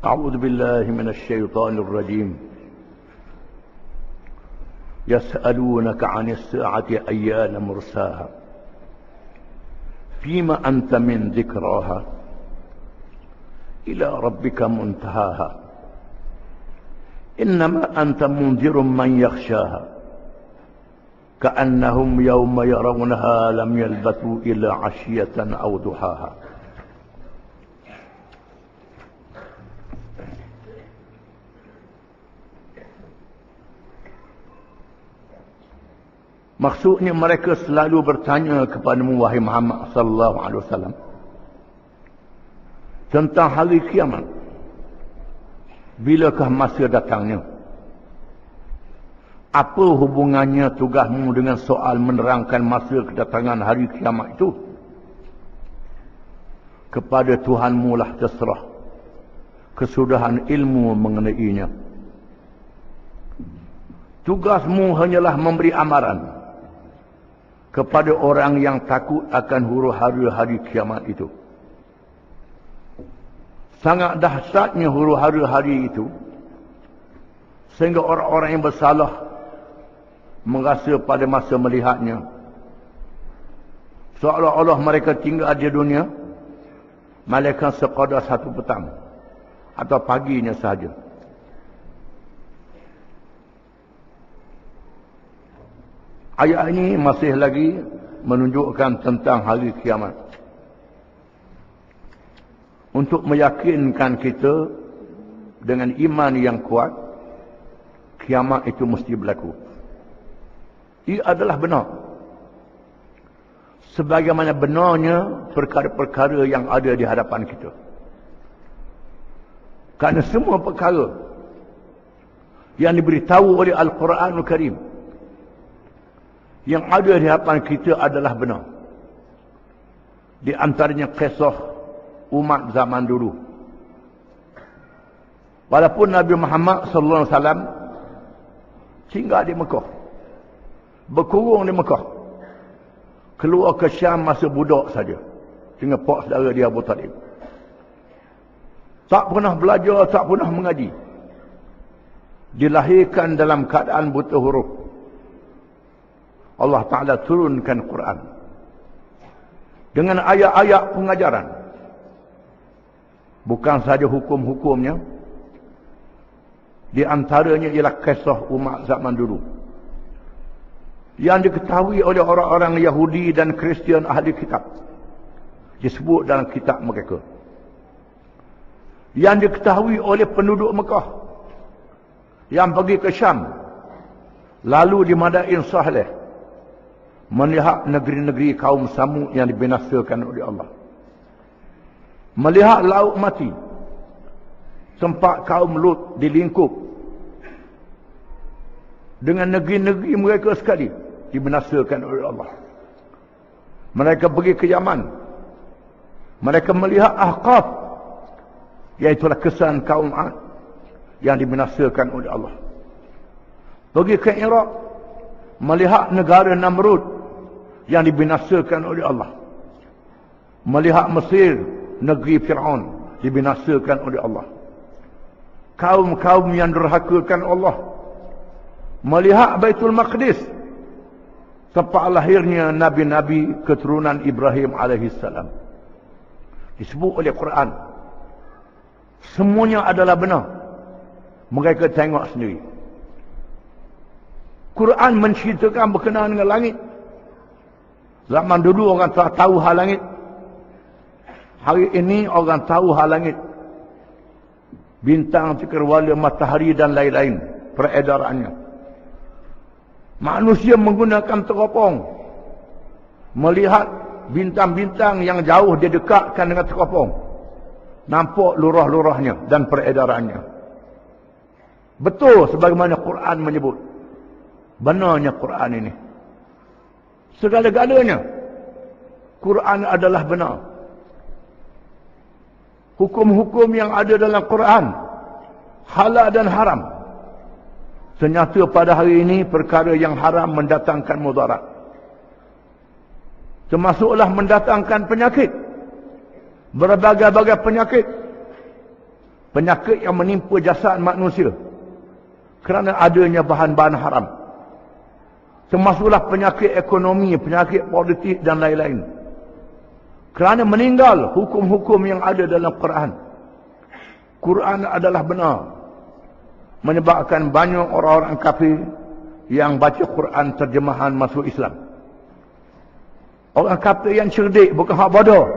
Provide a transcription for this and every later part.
أعوذ بالله من الشيطان الرجيم يسألونك عن الساعة أيان مرساها فيما أنت من ذكراها إلى ربك منتهاها إنما أنت منذر من يخشاها كأنهم يوم يرونها لم يلبثوا إلا عشية أو ضحاها. Maksudnya mereka selalu bertanya kepadamu wahai Muhammad sallallahu alaihi wasallam tentang hari kiamat. Bilakah masa datangnya? Apa hubungannya tugasmu dengan soal menerangkan masa kedatangan hari kiamat itu? Kepada Tuhanmu lah terserah kesudahan ilmu mengenainya. Tugasmu hanyalah memberi amaran kepada orang yang takut akan huru-hara hari kiamat itu. Sangat dahsyatnya huru-hara hari itu, sehingga orang-orang yang bersalah merasa pada masa melihatnya seolah-olah mereka tinggal di dunia malaikat sekadar satu petang atau paginya sahaja. Ayat ini masih lagi menunjukkan tentang hari kiamat. Untuk meyakinkan kita dengan iman yang kuat, kiamat itu mesti berlaku. Ia adalah benar. Sebagaimana benarnya perkara-perkara yang ada di hadapan kita. Kerana semua perkara yang diberitahu oleh Al-Quranul Karim yang ada di hadapan kita adalah benar. Di antaranya kisah umat zaman dulu. Walaupun Nabi Muhammad sallallahu alaihi wasallam tinggal di Mekah, berkurung di Mekah, keluar ke Syam masa budak saja dengan pak saudara dia Abu Talib. Tak pernah belajar, tak pernah mengaji. Dilahirkan dalam keadaan buta huruf. Allah Ta'ala turunkan Quran dengan ayat-ayat pengajaran. Bukan saja hukum-hukumnya, di antaranya ialah kisah umat zaman dulu yang diketahui oleh orang-orang Yahudi dan Kristian ahli kitab, disebut dalam kitab mereka, yang diketahui oleh penduduk Mekah yang pergi ke Syam lalu di Madain Saleh melihat negeri-negeri kaum Samud yang dibinasakan oleh Allah, melihat laut mati, tempat kaum Lut dilingkup dengan negeri-negeri mereka sekali dibinasakan oleh Allah. Mereka pergi ke Yaman, mereka melihat Ahqaf, iaitulah kesan kaum Ad yang dibinasakan oleh Allah. Pergi ke Iraq, melihat negara Namrud yang dibinasakan oleh Allah. Melihat Mesir, negeri Fir'aun, dibinasakan oleh Allah. Kaum-kaum yang derhakakan Allah. Melihat Baitul Maqdis, tempat lahirnya Nabi-Nabi keturunan Ibrahim alaihissalam. Disebut oleh Quran. Semuanya adalah benar. Mereka tengok sendiri. Quran menceritakan berkenaan dengan langit. Zaman dulu orang tak tahu hal langit. Hari ini orang tahu hal langit. Bintang, cakrawala, matahari dan lain-lain peredarannya. Manusia menggunakan teropong melihat bintang-bintang yang jauh dia dekatkan dengan teropong. Nampak lurah-lurahnya dan peredarannya. Betul sebagaimana Quran menyebut. Benarnya Quran ini. Segala-galanya Quran adalah benar. Hukum-hukum yang ada dalam Quran, halal dan haram. Ternyata pada hari ini perkara yang haram mendatangkan mudarat. Termasuklah mendatangkan penyakit. Berbagai-bagai penyakit. penyakit yang menimpa jasad manusia kerana adanya bahan-bahan haram. Termasuklah penyakit ekonomi, penyakit politik dan lain-lain. Kerana meninggal hukum-hukum yang ada dalam Quran. Quran adalah benar. Menyebabkan banyak orang-orang kafir yang baca Quran terjemahan masuk Islam. Orang kafir yang cerdik, bukan hak bodoh.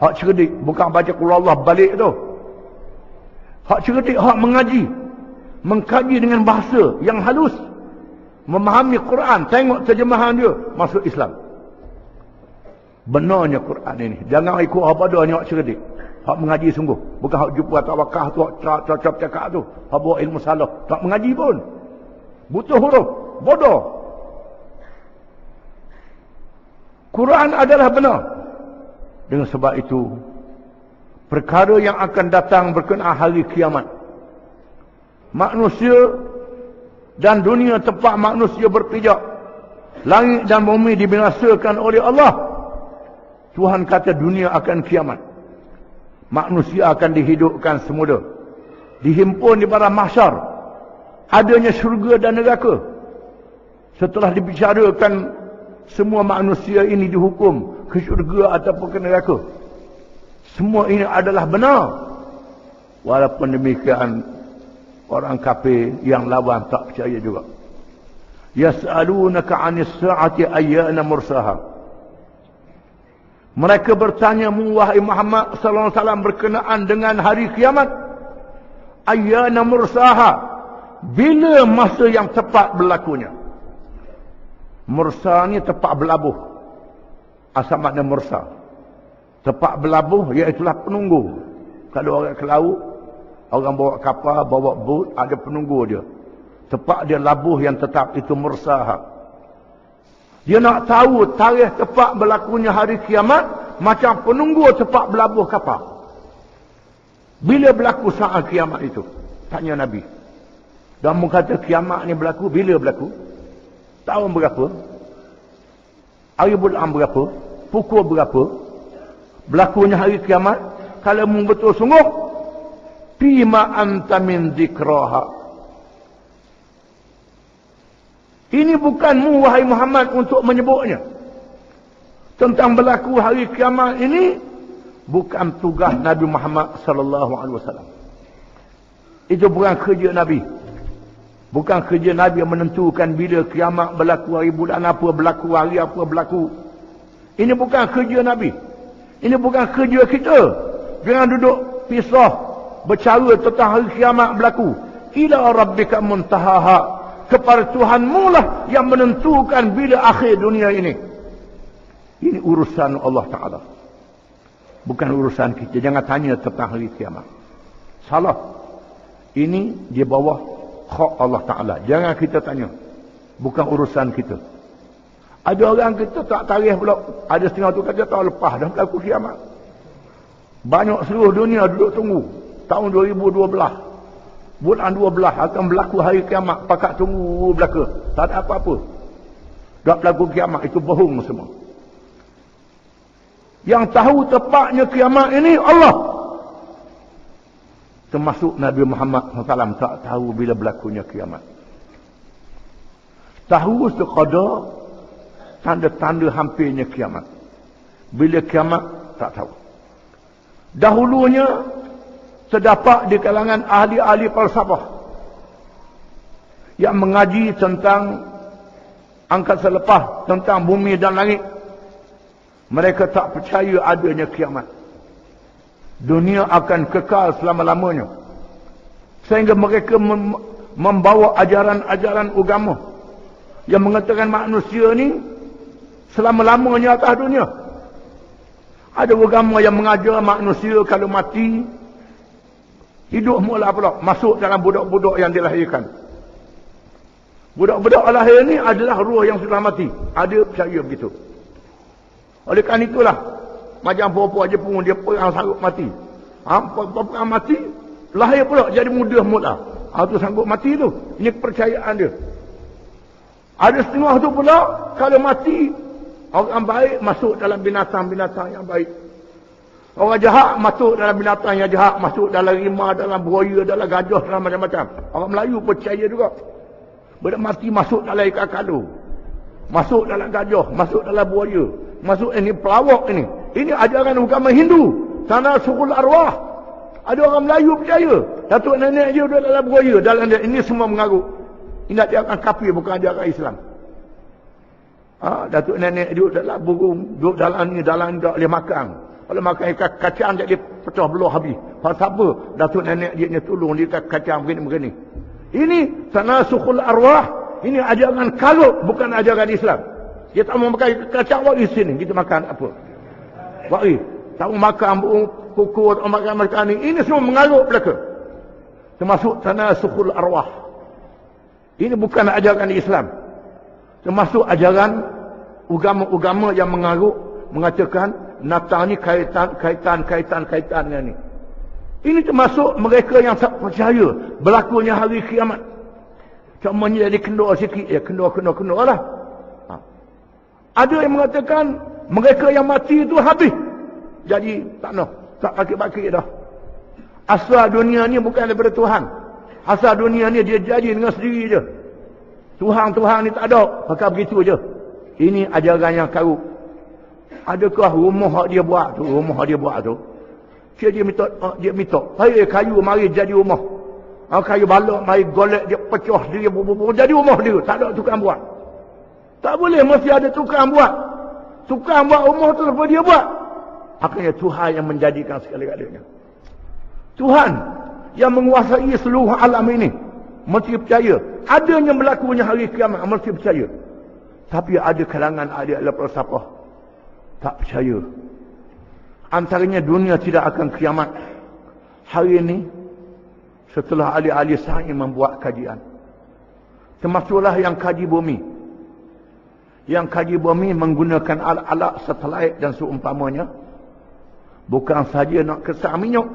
Hak cerdik, bukan baca Qul Allah balik tu. Hak cerdik, hak mengaji. Mengkaji dengan bahasa yang halus. Memahami Quran, tengok terjemahan dia, masuk Islam. Benarnya Quran ini. Jangan ikut hak bodoh ni, hak cerdik. Hak mengaji sungguh. Bukan hak jumpa atas wakah tu, hak cakap tu. Hak bawa ilmu salah. Tak mengaji pun. Butuh huruf. Bodoh. Quran adalah benar. Dengan sebab itu, perkara yang akan datang berkenaan hari kiamat. Manusia dan dunia tempat manusia berpijak. Langit dan bumi dibinasakan oleh Allah. Tuhan kata dunia akan kiamat. Manusia akan dihidupkan semula. Dihimpun di padang mahsyar. Adanya syurga dan neraka. Setelah dibicarakan semua manusia ini dihukum ke syurga ataupun ke neraka. Semua ini adalah benar. Walaupun demikian, orang kafir yang lawan tak percaya juga. Yas'alunaka 'anis sa'ati ayyana mursaha. Mereka bertanya, wahai Muhammad sallallahu alaihi wasallam, berkenaan dengan hari kiamat. Ayyana mursaha. Bila masa yang tepat berlakunya? Mursa ni tempat berlabuh. Asal makna mursa. Tempat berlabuh iaitulah penunggu. Kalau orang ke laut, orang bawa kapal, bawa bot, ada penunggu dia. Tempat dia labuh yang tetap, itu mursaha. Dia nak tahu tarikh tepat berlakunya hari kiamat, macam penunggu tempat berlabuh kapal. Bila berlaku saat kiamat itu? Tanya Nabi. Dan kata kiamat ni berlaku, bila berlaku? Tahun berapa? Hari bulan berapa? Pukul berapa? Berlakunya hari kiamat? Kalau betul sungguh, fima anta min dzikraha. Ini bukanmu wahai Muhammad untuk menyebutnya. Tentang berlaku hari kiamat ini bukan tugas Nabi Muhammad sallallahu alaihi wasallam. Itu bukan kerja Nabi. Bukan kerja Nabi yang menentukan bila kiamat berlaku, hari bulan apa berlaku, hari apa berlaku. Ini bukan kerja Nabi. Ini bukan kerja kita. Jangan duduk pisah bercara tentang hari kiamat berlaku. Ila rabbika muntahaha. Kepada Tuhanmu lah yang menentukan bila akhir dunia ini. Ini urusan Allah Ta'ala. Bukan urusan kita. Jangan tanya tentang hari kiamat. Salah. Ini di bawah hak Allah Ta'ala. Jangan kita tanya. Bukan urusan kita. Ada orang kita tak tarikh pula. Ada setengah tu kata tahun lepas dah berlaku kiamat. Banyak seluruh dunia duduk tunggu. Tahun 2012. Bulan 12 akan berlaku hari kiamat. Pakat tunggu belaka. Tak ada apa-apa. Tak berlaku kiamat. Itu bohong semua. Yang tahu tepatnya kiamat ini Allah. Termasuk Nabi Muhammad SAW tak tahu bila berlakunya kiamat. Tahu sekadar tanda-tanda hampirnya kiamat. Bila kiamat tak tahu. Dahulunya terdapat di kalangan ahli-ahli falsafah yang mengaji tentang angkasa lepas, tentang bumi dan langit. Mereka tak percaya adanya kiamat. Dunia akan kekal selama-lamanya. Sehingga mereka membawa ajaran-ajaran agama yang mengatakan manusia ni selama-lamanya atas dunia. Ada agama yang mengajar manusia kalau mati hidup mula pula, masuk dalam budak-budak yang dilahirkan. Budak-budak lahir ni adalah ruh yang sudah mati. Ada percaya begitu. Oleh kerana itulah, macam perempuan Jepun, dia perang sanggup mati. Perang mati, lahir pula jadi muda mula. Itu sanggup mati tu. Ini kepercayaan dia. Ada setengah tu pula, kalau mati, orang baik masuk dalam binatang-binatang yang baik. Orang jahat masuk dalam binatang yang jahat, masuk dalam rimau, dalam buaya, dalam gajah, dalam macam-macam. Orang Melayu percaya juga. Bila mati masuk dalam ikan kadu, masuk dalam gajah, masuk dalam buaya, masuk ini pelawak ini. Ini ajaran agama Hindu. Tanasukhul arwah. Ada orang Melayu percaya. Datuk nenek dia duduk dalam buaya, dalam dia. Ini semua mengarut. Ini ajaran kafir, bukan ajaran Islam. Datuk nenek duduk dalam burung, duduk dalam ni tak boleh makan. Kalau makan ikan kacang jadi pecah belah habis. Pasal apa? Datuk nenek dia tolong dia ikan kacang begini-begini. Ini tanasukhul arwah. Ini ajaran karut, bukan ajaran Islam. Dia tak mau makan kacang wak di sini. Kita makan apa? Wak tak mau makan kuku, tak mau makan ni. Ini semua mengarut belaka. Termasuk tanasukhul arwah. Ini bukan ajaran Islam. Termasuk ajaran agama-agama yang mengarut, mengatakan Natal ni kaitan dengan ni. Ini termasuk mereka yang tak percaya berlakunya hari kiamat. Contohnya jadi kendor sikit, kendor lah. Ada yang mengatakan mereka yang mati itu habis. Jadi tak baki-baki dah. Asal dunia ni bukan daripada Tuhan. Asal dunia ni dia jadi dengan sendiri je. Tuhan ni tak ada. Maka begitu je. Ini ajaran yang karut. Adakah rumah dia buat tu? Dia minta. Hai kayu mari jadi rumah. Kayu balok mari golek dia pecah dia jadi rumah dia. Tak ada tukang buat. Tak boleh, mesti ada tukang buat. Tukang buat rumah tu apa dia buat? Akhirnya Tuhan yang menjadikan segala-galanya. Tuhan yang menguasai seluruh alam ini. Mesti percaya. Adanya berlakunya hari kiamat, mesti percaya. Tapi ada kalangan ada falsafah tak percaya. Antaranya dunia tidak akan kiamat. Hari ini setelah ahli-ahli sains membuat kajian, termasuklah yang kaji bumi. Yang kaji bumi menggunakan alat-alat satelit dan seumpamanya. Bukan saja nak kesang minyak.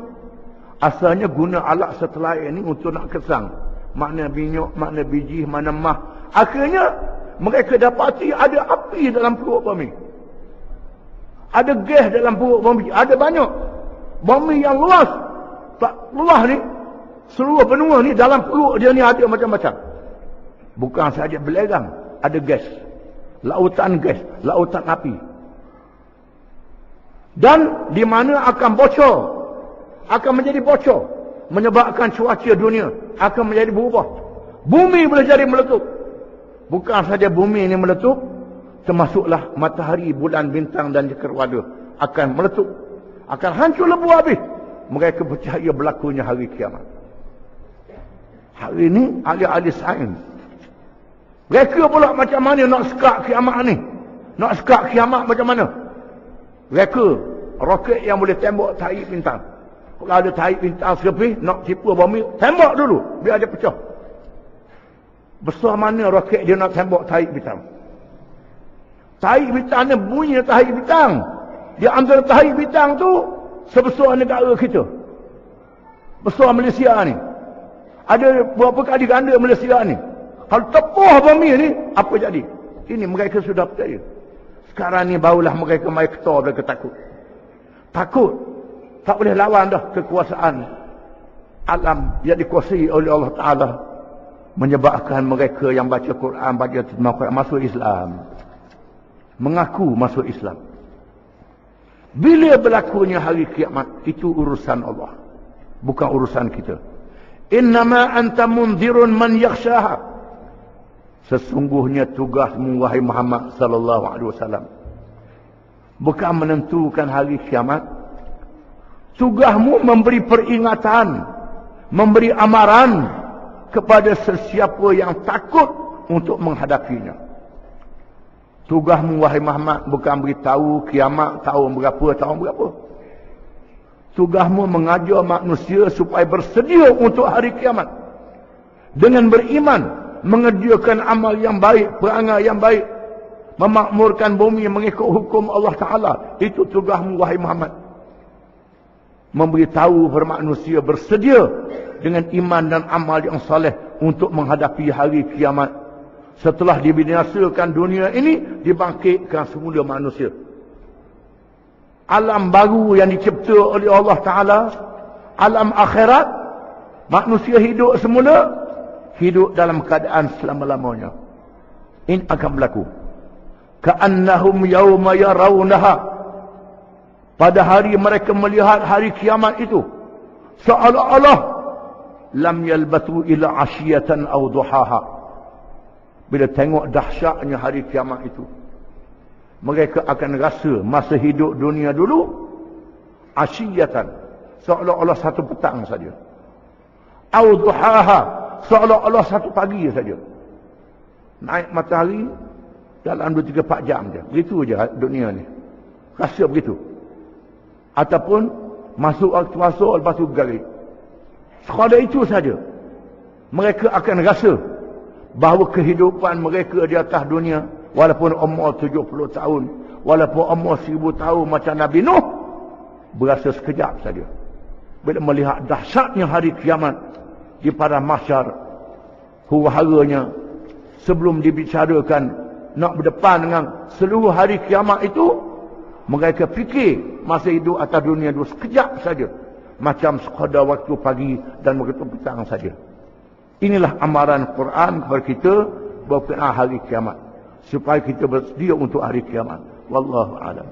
Asalnya guna alat satelit ini untuk nak kesang. Makna minyak, makna biji, makna mah. Akhirnya mereka dapati ada api dalam perut bumi. Ada gas dalam perut bumi. Ada banyak. Bumi yang luas. Tak luas ni. Seluruh benua ni dalam perut dia ni ada macam-macam. Bukan sahaja belerang. Ada gas. Lautan gas. Lautan api. Dan di mana akan bocor. Akan menjadi bocor. Menyebabkan cuaca dunia akan menjadi berubah. Bumi boleh jadi meletup. Bukan sahaja bumi ini meletup. Termasuklah matahari, bulan, bintang dan cakrawala akan meletup. Akan hancur lebu habis. Mereka percaya berlakunya hari kiamat. Hari ini ahli-ahli sains. Mereka pula macam mana nak sekak kiamat ni? Nak sekak kiamat macam mana? Mereka roket yang boleh tembak tahi bintang. Kalau ada tahi bintang sekepih, nak tipu bumi, tembak dulu. Biar dia pecah. Besar mana roket dia nak tembak tahi bintang? Tahi bintang ni bunyi tahi bintang. Dia ambil tahi bintang tu sebesar negara kita. Besar Malaysia ni. Ada berapa kali ganda Malaysia ni. Kalau tepuh bumi ni, apa jadi? Ini mereka sudah percaya. Sekarang ni barulah mereka main ketar, mereka takut. Takut. Tak boleh lawan dah kekuasaan alam yang dikuasai oleh Allah Ta'ala. Menyebabkan mereka yang baca Quran, baca Quran masuk Islam. Mengaku masuk Islam. Bila berlakunya hari kiamat, itu urusan Allah. Bukan urusan kita. Innama anta munzirun man yakhshaha. Sesungguhnya tugasmu wahai Muhammad sallallahu alaihi wasallam bukan menentukan hari kiamat. Tugasmu memberi peringatan, memberi amaran kepada sesiapa yang takut untuk menghadapinya. Tugasmu wahai Muhammad bukan beritahu kiamat tahun berapa. Tugasmu mengajar manusia supaya bersedia untuk hari kiamat. Dengan beriman, mengerjakan amal yang baik, perangai yang baik, memakmurkan bumi mengikut hukum Allah Ta'ala. Itu tugasmu wahai Muhammad. Memberitahu kepada manusia bersedia dengan iman dan amal yang saleh untuk menghadapi hari kiamat. Setelah dibinasakan dunia ini, dibangkitkan semula manusia. alam baru yang dicipta oleh Allah Ta'ala, alam akhirat, manusia hidup semula, hidup dalam keadaan selama-lamanya. Ini akan berlaku. Ka'annahum yawma yarawnaha, pada hari mereka melihat hari kiamat itu, seolah-olah lam yalbathu ila asyiyatan aw duhaha. Bila tengok dahsyatnya hari kiamat itu, mereka akan rasa masa hidup dunia dulu asyiyatan, seolah-olah satu petang saja, aw duhaha, seolah-olah satu pagi saja. Naik matahari dalam 2-3-4 jam je. Begitu je dunia ni. Rasa begitu. Ataupun masuk waktu masuk, lepas tu garis. Sekadar itu saja. Mereka akan rasa bahawa kehidupan mereka di atas dunia, walaupun umur 70 tahun, walaupun umur 1000 tahun macam Nabi Nuh, berasa sekejap saja. Bila melihat dahsyatnya hari kiamat di padang mahsyar, huru-haranya, sebelum dibicarakan nak berdepan dengan seluruh hari kiamat itu, mereka fikir masa hidup atas dunia itu sekejap saja, macam sekadar waktu pagi dan waktu petang saja. Inilah amaran Quran kepada kita berkenaan hari kiamat, supaya kita bersedia untuk hari kiamat. Wallahu a'lam.